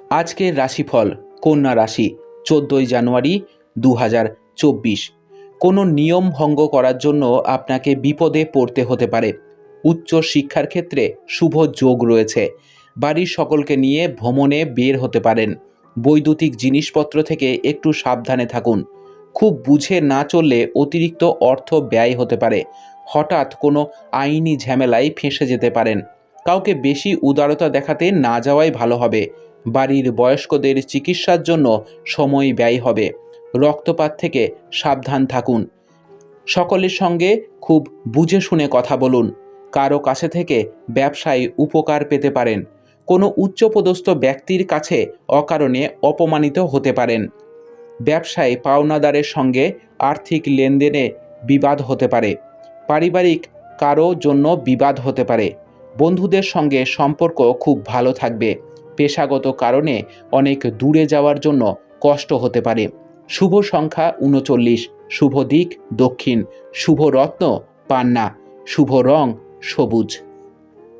আজকের রাশিফল কন্যা রাশি 14ই জানুয়ারি 2024। কোনো নিয়ম ভঙ্গ করার জন্য আপনাকে বিপদে পড়তে হতে পারে। উচ্চ শিক্ষার ক্ষেত্রে শুভ যোগ রয়েছে। বাড়ির সকলকে নিয়ে ভ্রমণে বের হতে পারেন। বৈদ্যুতিক জিনিসপত্র থেকে একটু সাবধানে থাকুন। খুব বুঝে না চললে অতিরিক্ত অর্থ ব্যয় হতে পারে। হঠাৎ কোনো আইনি ঝামেলায় ফেঁসে যেতে পারেন। কাউকে বেশি উদারতা দেখাতে না যাওয়াই ভালো হবে। বাড়ির বয়স্কদের চিকিৎসার জন্য সময় ব্যয় হবে। রক্তপাত থেকে সাবধান থাকুন। সকলের সঙ্গে খুব বুঝে শুনে কথা বলুন। কারো কাছে থেকে ব্যবসায় উপকার পেতে পারেন। কোনো উচ্চপদস্থ ব্যক্তির কাছে অকারণে অপমানিত হতে পারেন। ব্যবসায় পাওনাদারের সঙ্গে আর্থিক লেনদেনে বিবাদ হতে পারে। পারিবারিক কারো জন্য বিবাদ হতে পারে। বন্ধুদের সঙ্গে সম্পর্ক খুব ভালো থাকবে। পেশাগত কারণে অনেক দূরে যাওয়ার জন্য কষ্ট হতে পারে। শুভ সংখ্যা 39, শুভ দিক দক্ষিণ, শুভ রত্ন পান্না, শুভ রং সবুজ।